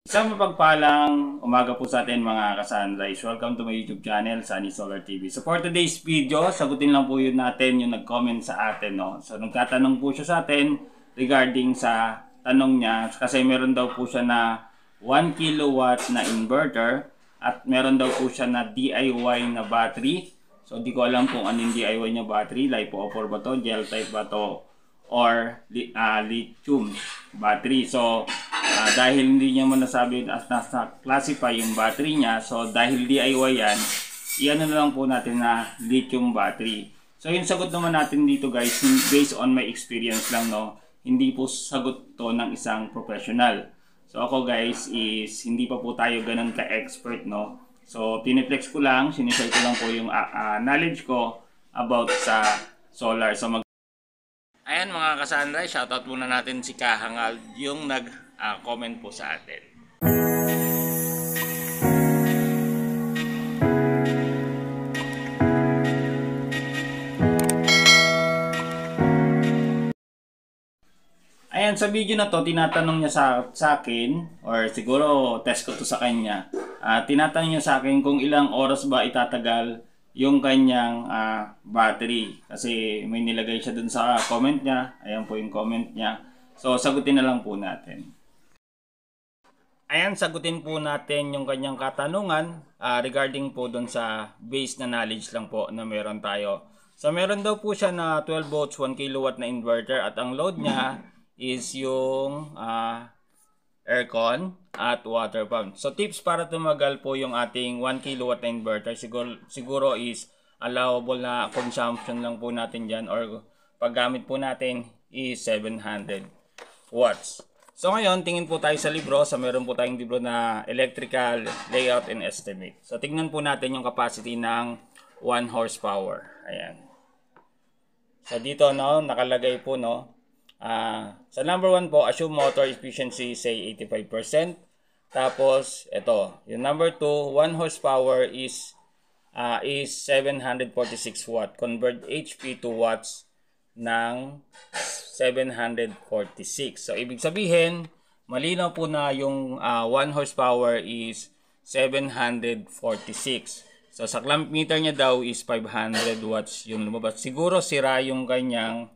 Isang mapagpalang umaga po sa atin mga ka-Sunrise. Welcome to my YouTube channel, Sunny Solar TV. So for today's video, sagutin lang po yun natin yung nag-comment sa atin. No? So nagtatanong po siya sa atin regarding sa tanong niya. Kasi meron daw po siya na 1 kilowatt na inverter at meron daw po siya na DIY na battery. So di ko alam kung anong DIY niya battery. LiPo4 ba to? Gel type ba to? Or lithium battery. So dahil hindi niya mo nasabi at nasa-classify yung battery niya, so dahil DIY yan, iyan na lang po natin na lithium battery. So yung sagot naman natin dito guys, based on my experience lang, no, hindi po sagot to ng isang professional. So ako guys is hindi pa po tayo ganun ka-expert, no. So piniplex ko lang, sinishare ko lang po yung knowledge ko about sa solar. So ayan mga ka-Sunrise, shoutout muna natin si Kahangal yung nag-comment po sa atin. Ayan, sa video na to, tinatanong niya sa akin, or siguro test ko to sa kanya. Tinatanong niya sa akin kung ilang oras ba itatagal yung kanyang battery. Kasi may nilagay siya dun sa comment niya. Ayan po yung comment niya. So, sagutin na lang po natin. Ayan, sagutin po natin yung kanyang katanungan regarding po dun sa base na knowledge lang po na meron tayo. So, meron daw po siya na 12 volts, 1 kilowatt na inverter at ang load niya is yung aircon at water pump. So tips para tumagal po yung ating 1 kilowatt na inverter, siguro is allowable na consumption lang po natin dyan, or paggamit po natin is 700 watts. So ngayon, tingin po tayo sa libro. So meron po tayong libro na Electrical Layout and Estimate. So tingnan po natin yung capacity ng 1 horsepower. Ayan. So dito, no, nakalagay po, no, sa number 1 po, assume motor efficiency say 85%. Tapos ito, yung number 2, 1 horsepower is 746 watt. Convert HP to watts ng 746. So ibig sabihin, malinaw po na yung 1 horsepower is 746. So sa clamp meter niya daw is 500 watts yung lumabas. Siguro sira yung kanyang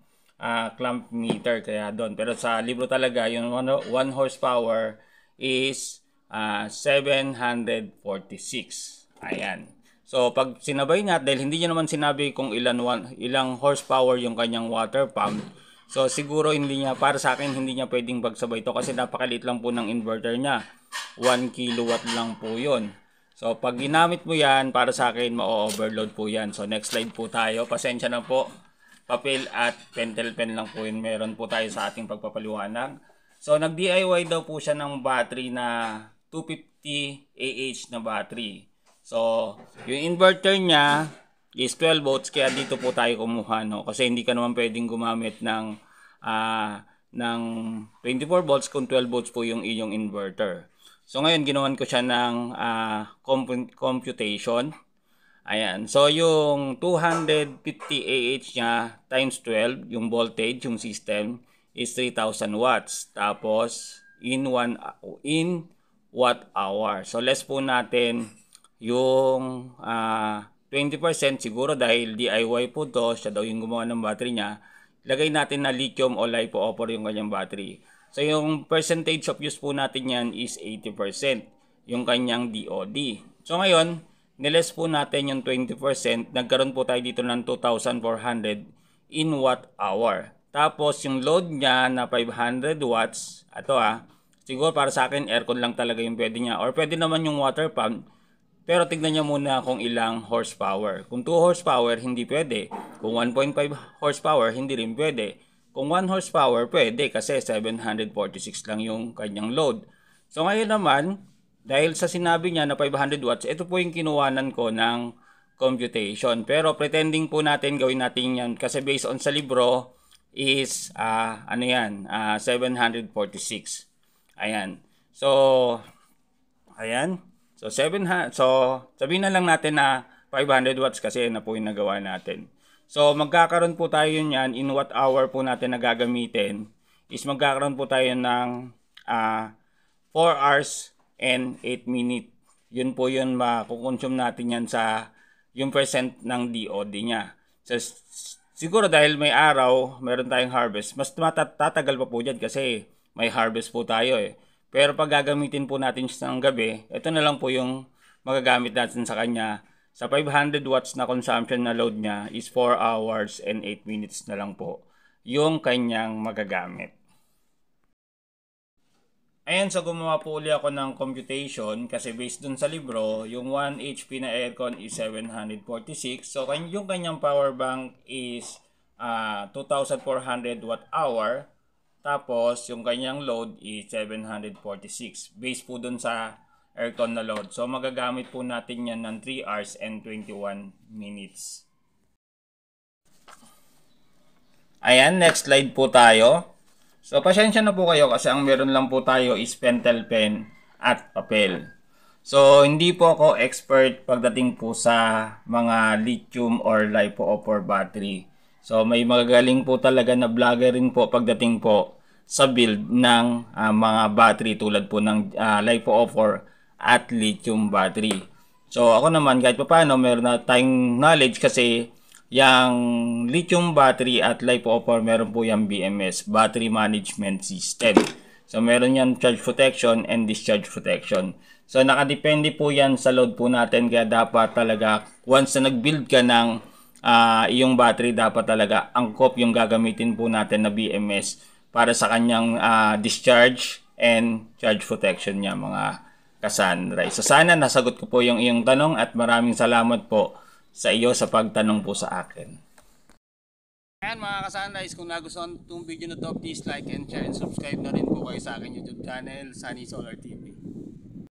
clamp meter kaya doon. Pero sa libro talaga, yung 1 horsepower is 746. Ayan. So, pag sinabay nga, dahil hindi niya naman sinabi kung ilang horsepower yung kanyang water pump, so siguro hindi niya, para sa akin, hindi niya pwedeng pagsabay ito kasi napakaliit lang po ng inverter niya. 1 kilowatt lang po yun. So, pag ginamit mo yan, para sa akin, ma-overload po yan. So, next slide po tayo. Pasensya na po. Papel at pentel pen lang po yun meron po tayo sa ating pagpapaliwanag. So nag-DIY daw po siya ng battery na 250 AH na battery. So yung inverter niya is 12 volts kaya dito po tayo kumuha, no? Kasi hindi ka naman pwedeng gumamit ng 24 volts kung 12 volts po yung iyong inverter. So ngayon ginawan ko siya ng computation. Ayan. So, yung 250 AH niya times 12, yung voltage, yung system, is 3,000 watts. Tapos, in watt hour. So, less po natin yung 20% siguro dahil DIY po to, siya daw yung gumawa ng battery niya. Lagay natin na lithium o LiPo4 yung kanyang battery. So, yung percentage of use po natin yan is 80%. Yung kanyang DOD. So, ngayon, niles po natin yung 20%, nagkaroon po tayo dito ng 2,400 in watt hour. Tapos yung load niya na 500 watts, ito siguro para sa akin aircon lang talaga yung pwede niya, or pwede naman yung water pump, pero tignan niya muna kung ilang horsepower. Kung 2 horsepower, hindi pwede. Kung 1.5 horsepower, hindi rin pwede. Kung 1 horsepower, pwede kasi 746 lang yung kanyang load. So ngayon naman, dahil sa sinabi niya na 500 watts, ito po yung kinuwanan ko ng computation. Pero pretending po natin, gawin natin yan. Kasi based on sa libro is, 746. Ayan. So, ayan. So, sabihin na lang natin na 500 watts kasi na po yung nagawa natin. So, magkakaroon po tayo yan in watt hour po natin na gagamitin is magkakaroon po tayo ng 4 hours and 8 minute. Yun po yun, makukonsume natin yan sa yung percent ng DOD niya. So, siguro dahil may araw, meron tayong harvest, mas tatagal pa po dyan kasi may harvest po tayo eh. Pero pag gagamitin po natin siya ng gabi, ito na lang po yung magagamit natin sa kanya. Sa 500 watts na consumption na load niya is 4 hours and 8 minutes na lang po yung kanyang magagamit. Ayan, so gumawa po uli ako ng computation kasi based dun sa libro, yung 1 HP na aircon is 746. So yung kanyang power bank is 2,400 watt hour. Tapos yung kanyang load is 746. Based po dun sa aircon na load. So magagamit po natin yan ng 3 hours and 21 minutes. Ayan, next slide po tayo. So pasensya na po kayo kasi ang meron lang po tayo is pentel pen at papel. So hindi po ako expert pagdating po sa mga lithium or LiPo4 battery. So may magagaling po talaga na vlogger rin po pagdating po sa build ng mga battery tulad po ng LiPo4 at lithium battery. So ako naman kahit paano meron na tayong knowledge kasi yung lithium battery at LiPo4 meron po yung BMS, Battery Management System. So meron yan charge protection and discharge protection. So nakadepende po yan sa load po natin kaya dapat talaga once na nag-build ka ng iyong battery dapat talaga angkop yung gagamitin po natin na BMS para sa kanyang discharge and charge protection niya mga ka-Sunrise. So sana nasagot ko po yung iyong tanong at maraming salamat po sa iyo sa pagtanong po sa akin. Ayan mga ka-Sunrise, kung nagustuhan itong video na to, please like and share and subscribe na rin po kayo sa akin YouTube channel, Sunny Solar TV.